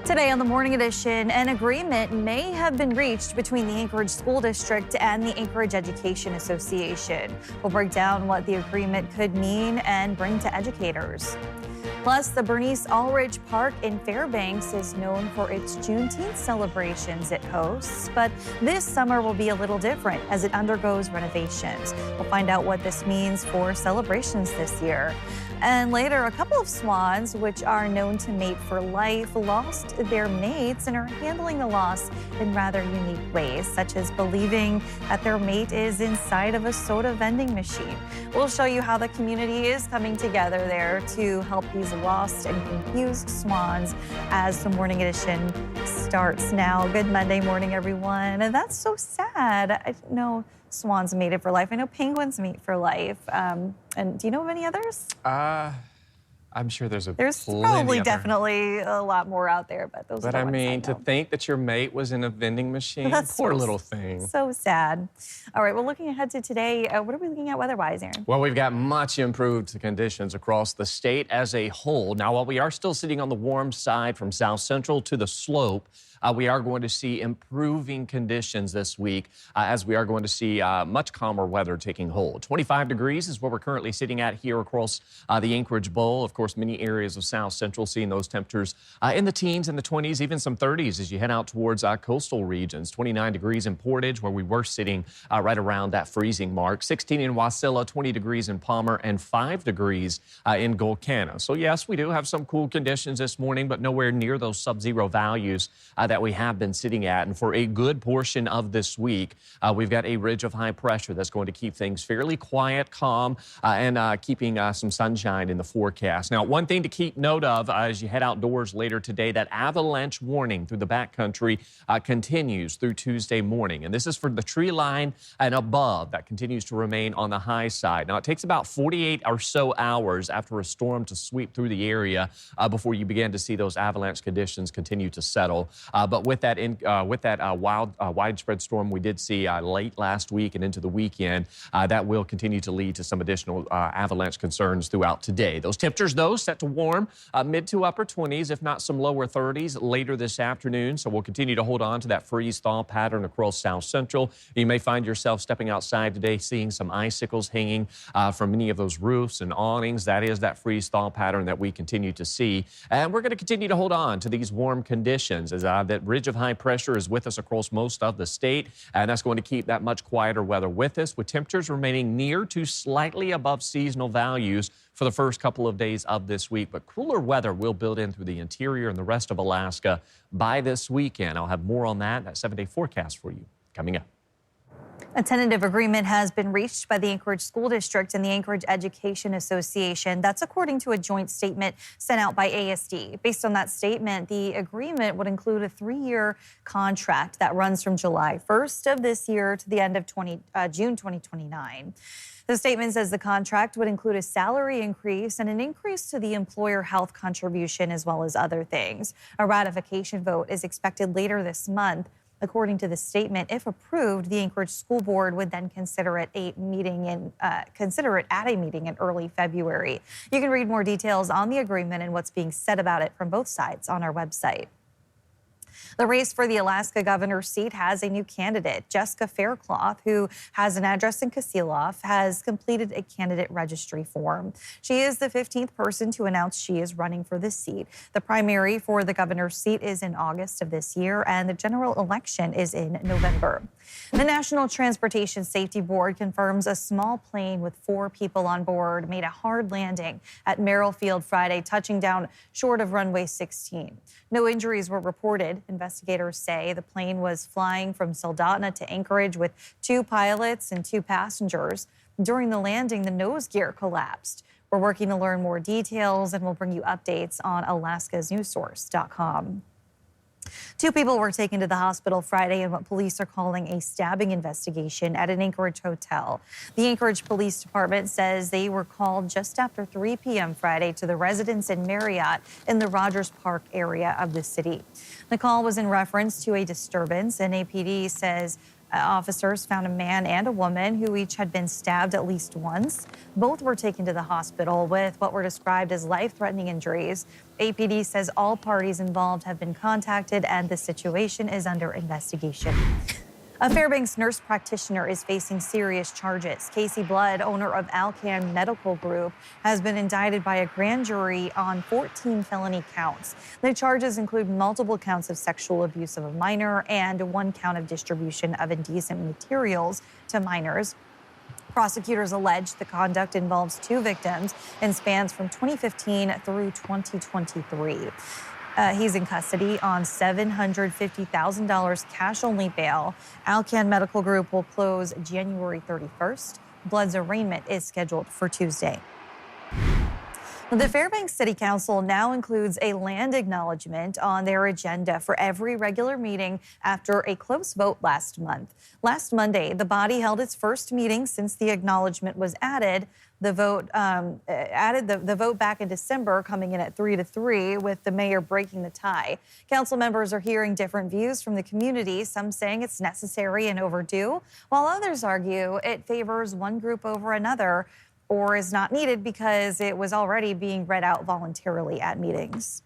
Today on the Morning Edition, an agreement may have been reached between the Anchorage School District and the Anchorage Education Association. We'll break down what the agreement could mean and bring to educators. Plus, the Bernice Allridge Park in Fairbanks is known for its Juneteenth celebrations it hosts, but this summer will be a little different as it undergoes renovations. We'll find out what this means for celebrations this year. And later, a couple of swans, which are known to mate for life, lost their mates and are handling the loss in rather unique ways, such as believing that their mate is inside of a soda vending machine. We'll show you how the community is coming together there to help these lost and confused swans as the Morning Edition starts now. Good Monday morning, everyone. And that's so sad. I didn't know swans mated for life. I know penguins mate for life. And do you know of any others? I'm sure there's probably definitely a lot more out there, but those are the ones I know. To think that your mate was in a vending machine, poor little thing. So sad. All right, well, looking ahead to today, what are we looking at weather-wise, Aaron? Well, we've got much improved conditions across the state as a whole. Now, while we are still sitting on the warm side from South Central to the slope, we are going to see improving conditions this week as we are going to see much calmer weather taking hold. 25 degrees is what we're currently sitting at here across the Anchorage Bowl. Of course, many areas of South Central seeing those temperatures in the teens and the 20s, even some 30s as you head out towards coastal regions. 29 degrees in Portage, where we were sitting right around that freezing mark. 16 in Wasilla, 20 degrees in Palmer, and 5 degrees in Golcana. So, yes, we do have some cool conditions this morning, but nowhere near those sub-zero values that we have been sitting at. And for a good portion of this week, we've got a ridge of high pressure that's going to keep things fairly quiet, calm, and keeping some sunshine in the forecast. Now, one thing to keep note of as you head outdoors later today, that avalanche warning through the backcountry continues through Tuesday morning. And this is for the tree line and above. That continues to remain on the high side. Now, it takes about 48 or so hours after a storm to sweep through the area before you begin to see those avalanche conditions continue to settle. But with that widespread storm we did see late last week and into the weekend, that will continue to lead to some additional avalanche concerns throughout today. Those temperatures, though, set to warm mid to upper 20s, if not some lower 30s later this afternoon. So we'll continue to hold on to that freeze-thaw pattern across South Central. You may find yourself stepping outside today, seeing some icicles hanging from many of those roofs and awnings. That is that freeze-thaw pattern that we continue to see. And we're going to continue to hold on to these warm conditions as that ridge of high pressure is with us across most of the state, and that's going to keep that much quieter weather with us, with temperatures remaining near to slightly above seasonal values for the first couple of days of this week. But cooler weather will build in through the interior and the rest of Alaska by this weekend. I'll have more on that 7-day forecast for you coming up. A tentative agreement has been reached by the Anchorage School District and the Anchorage Education Association. That's according to a joint statement sent out by ASD. Based on that statement, the agreement would include a 3-year contract that runs from July 1st of this year to the end of June 2029. The statement says the contract would include a salary increase and an increase to the employer health contribution, as well as other things. A ratification vote is expected later this month. According to the statement, if approved, the Anchorage School Board would then consider it at a meeting in early February. You can read more details on the agreement and what's being said about it from both sides on our website. The race for the Alaska governor's seat has a new candidate. Jessica Faircloth, who has an address in Kasilof, has completed a candidate registry form. She is the 15th person to announce she is running for this seat. The primary for the governor's seat is in August of this year, and the general election is in November. The National Transportation Safety Board confirms a small plane with 4 people on board made a hard landing at Merrill Field Friday, touching down short of runway 16. No injuries were reported. Investigators say the plane was flying from Soldotna to Anchorage with 2 pilots and 2 passengers. During the landing, the nose gear collapsed. We're working to learn more details, and we'll bring you updates on alaskasnewssource.com. 2 people were taken to the hospital Friday in what police are calling a stabbing investigation at an Anchorage hotel. The Anchorage Police Department says they were called just after 3 p.m. Friday to the residence in Marriott in the Rogers Park area of the city. The call was in reference to a disturbance, and APD says Officers found a man and a woman who each had been stabbed at least once. Both were taken to the hospital with what were described as life-threatening injuries. APD says all parties involved have been contacted and the situation is under investigation. A Fairbanks nurse practitioner is facing serious charges. Casey Blood, owner of Alcan Medical Group, has been indicted by a grand jury on 14 felony counts. The charges include multiple counts of sexual abuse of a minor and 1 count of distribution of indecent materials to minors. Prosecutors allege the conduct involves 2 victims and spans from 2015 through 2023. He's in custody on $750,000 cash-only bail. Alcan Medical Group will close January 31st. Blood's arraignment is scheduled for Tuesday. The Fairbanks City Council now includes a land acknowledgement on their agenda for every regular meeting after a close vote last month. Last Monday, the body held its first meeting since the acknowledgement was added. The vote the vote back in December, coming in at 3-3, with the mayor breaking the tie. Council members are hearing different views from the community, some saying it's necessary and overdue, while others argue it favors one group over another or is not needed because it was already being read out voluntarily at meetings.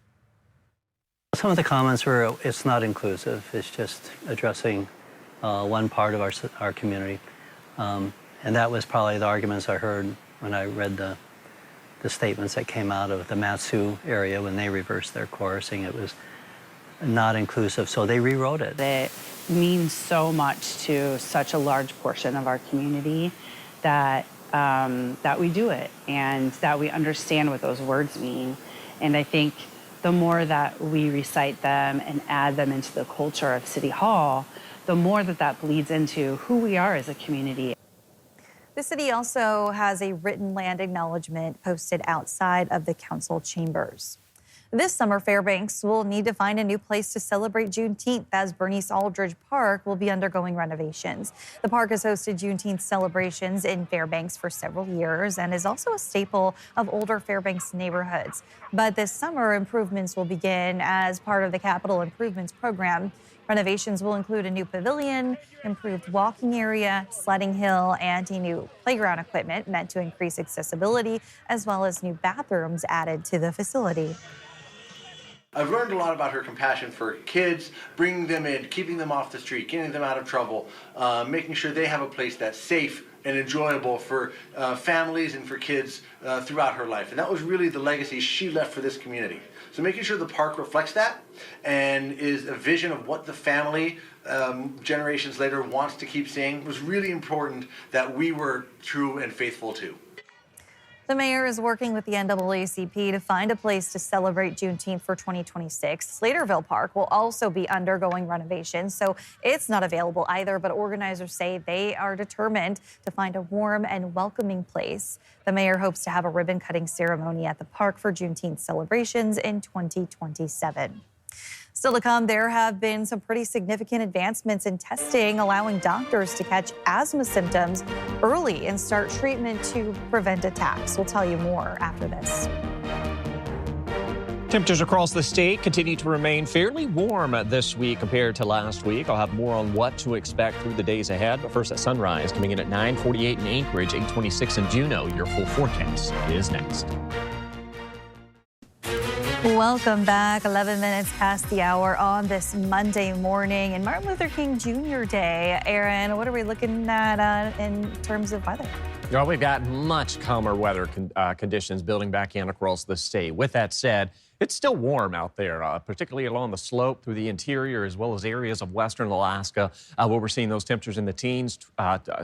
Some of the comments were it's not inclusive. It's just addressing one part of our community. And that was probably the arguments I heard when I read the statements that came out of the Matsu area when they reversed their course, saying it was not inclusive, so they rewrote it. It means so much to such a large portion of our community that that we do it and that we understand what those words mean. And I think the more that we recite them and add them into the culture of City Hall, the more that bleeds into who we are as a community. The city also has a written land acknowledgement posted outside of the council chambers. This summer, Fairbanks will need to find a new place to celebrate Juneteenth as Bernice Allridge Park will be undergoing renovations. The park has hosted Juneteenth celebrations in Fairbanks for several years and is also a staple of older Fairbanks neighborhoods. But this summer, improvements will begin as part of the Capital Improvements Program. Renovations will include a new pavilion, improved walking area, sledding hill, and a new playground equipment meant to increase accessibility, as well as new bathrooms added to the facility. I've learned a lot about her compassion for kids, bringing them in, keeping them off the street, getting them out of trouble, making sure they have a place that's safe and enjoyable for families and for kids throughout her life. And that was really the legacy she left for this community. So making sure the park reflects that and is a vision of what the family generations later wants to keep seeing was really important that we were true and faithful to. The mayor is working with the NAACP to find a place to celebrate Juneteenth for 2026. Slaterville Park will also be undergoing renovations, so it's not available either, but organizers say they are determined to find a warm and welcoming place. The mayor hopes to have a ribbon-cutting ceremony at the park for Juneteenth celebrations in 2027. Still to come, there have been some pretty significant advancements in testing, allowing doctors to catch asthma symptoms early and start treatment to prevent attacks. We'll tell you more after this. Temperatures across the state continue to remain fairly warm this week compared to last week. I'll have more on what to expect through the days ahead. But first, at sunrise, coming in at 9:48 in Anchorage, 8:26 in Juneau. Your full forecast is next. Welcome back. 11 minutes past the hour on this Monday morning and Martin Luther King Jr. Day. Aaron, what are we looking at in terms of weather? Well, we've got much calmer weather conditions building back in across the state. With that said, it's still warm out there, particularly along the slope through the interior as well as areas of western Alaska, where we're seeing those temperatures in the teens,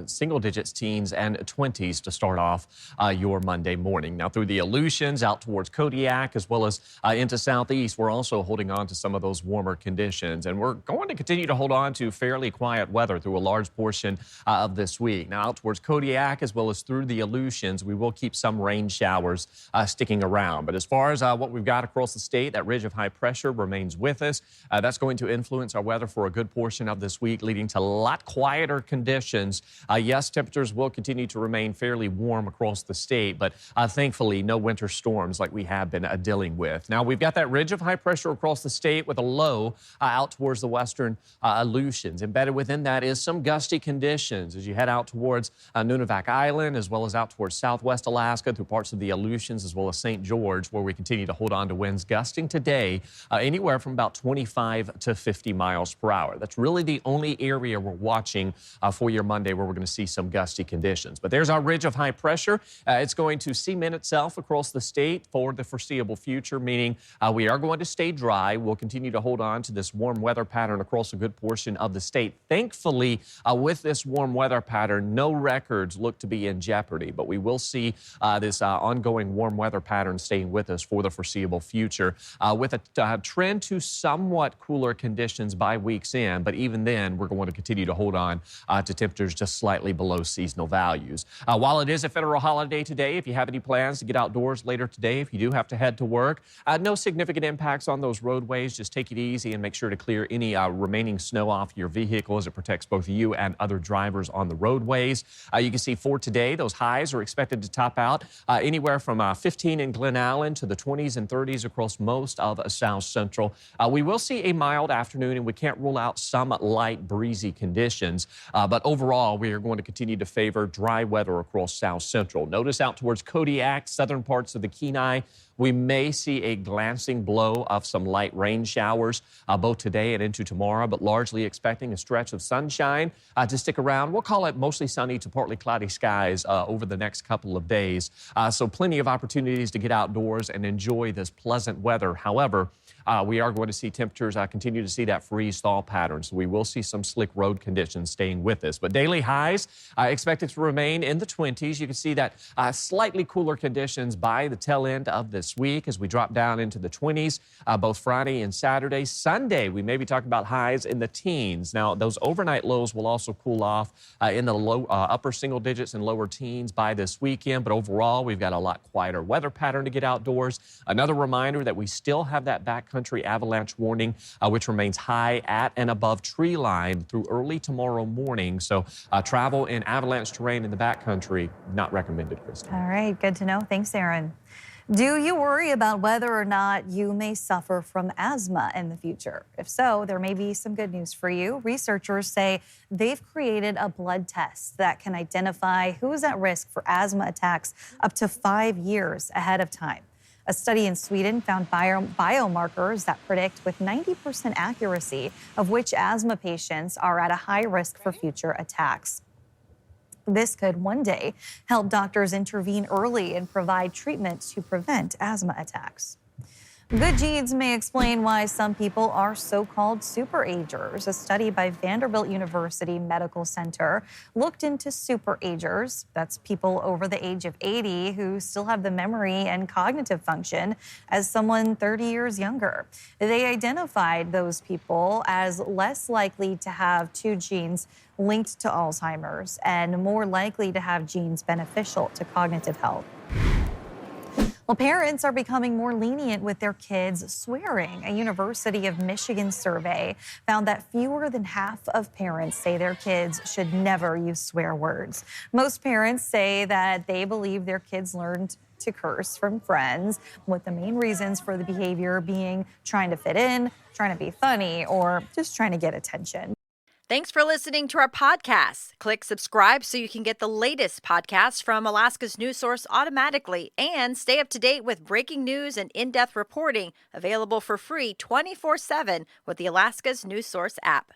single digits, teens, and 20s to start off your Monday morning. Now, through the Aleutians out towards Kodiak as well as into southeast, we're also holding on to some of those warmer conditions. And we're going to continue to hold on to fairly quiet weather through a large portion of this week. Now, out towards Kodiak as well as through the Aleutians, we will keep some rain showers sticking around. But as far as what we've got across across the state. That ridge of high pressure remains with us. That's going to influence our weather for a good portion of this week, leading to a lot quieter conditions. Yes, temperatures will continue to remain fairly warm across the state, but thankfully no winter storms like we have been dealing with. Now, we've got that ridge of high pressure across the state with a low out towards the western Aleutians. Embedded within that is some gusty conditions as you head out towards Nunivak Island, as well as out towards southwest Alaska through parts of the Aleutians, as well as St. George, where we continue to hold on to winds gusting today anywhere from about 25 to 50 miles per hour. That's really the only area we're watching for your Monday where we're going to see some gusty conditions. But there's our ridge of high pressure. It's going to cement itself across the state for the foreseeable future, meaning we are going to stay dry. We'll continue to hold on to this warm weather pattern across a good portion of the state. Thankfully, with this warm weather pattern, no records look to be in jeopardy, but we will see this ongoing warm weather pattern staying with us for the foreseeable future with a trend to somewhat cooler conditions by week's end. But even then, we're going to continue to hold on to temperatures just slightly below seasonal values. While it is a federal holiday today, if you have any plans to get outdoors later today, if you do have to head to work, no significant impacts on those roadways. Just take it easy and make sure to clear any remaining snow off your vehicle as it protects both you and other drivers on the roadways. You can see for today, those highs are expected to top out anywhere from 15 in Glen Allen to the 20s and 30s across most of South Central. We will see a mild afternoon, and we can't rule out some light breezy conditions. But overall, we are going to continue to favor dry weather across South Central. Notice out towards Kodiak, southern parts of the Kenai, we may see a glancing blow of some light rain showers both today and into tomorrow, but largely expecting a stretch of sunshine to stick around. We'll call it mostly sunny to partly cloudy skies over the next couple of days. So plenty of opportunities to get outdoors and enjoy this pleasant weather. However, we are going to see temperatures continue to see that freeze-thaw pattern. So we will see some slick road conditions staying with us. But daily highs expected to remain in the 20s. You can see that slightly cooler conditions by the tail end of this week as we drop down into the 20s, both Friday and Saturday. Sunday, we may be talking about highs in the teens. Now, those overnight lows will also cool off in the low upper single digits and lower teens by this weekend. But overall, we've got a lot quieter weather pattern to get outdoors. Another reminder that we still have that backcountry avalanche warning, which remains high at and above tree line through early tomorrow morning. So travel in avalanche terrain in the backcountry, not recommended, Kristen. All right, good to know. Thanks, Aaron. Do you worry about whether or not you may suffer from asthma in the future? If so, there may be some good news for you. Researchers say they've created a blood test that can identify who's at risk for asthma attacks up to 5 years ahead of time. A study in Sweden found biomarkers that predict with 90% accuracy of which asthma patients are at a high risk for future attacks. This could one day help doctors intervene early and provide treatment to prevent asthma attacks. Good genes may explain why some people are so-called superagers. A study by Vanderbilt University Medical Center looked into superagers, that's people over the age of 80 who still have the memory and cognitive function as someone 30 years younger. They identified those people as less likely to have two genes linked to Alzheimer's and more likely to have genes beneficial to cognitive health. Well, parents are becoming more lenient with their kids swearing. A University of Michigan survey found that fewer than half of parents say their kids should never use swear words. Most parents say that they believe their kids learned to curse from friends, with the main reasons for the behavior being trying to fit in, trying to be funny, or just trying to get attention. Thanks for listening to our podcast. Click subscribe so you can get the latest podcasts from Alaska's news source automatically and stay up to date with breaking news and in-depth reporting available for free 24/7 with the Alaska's news source app.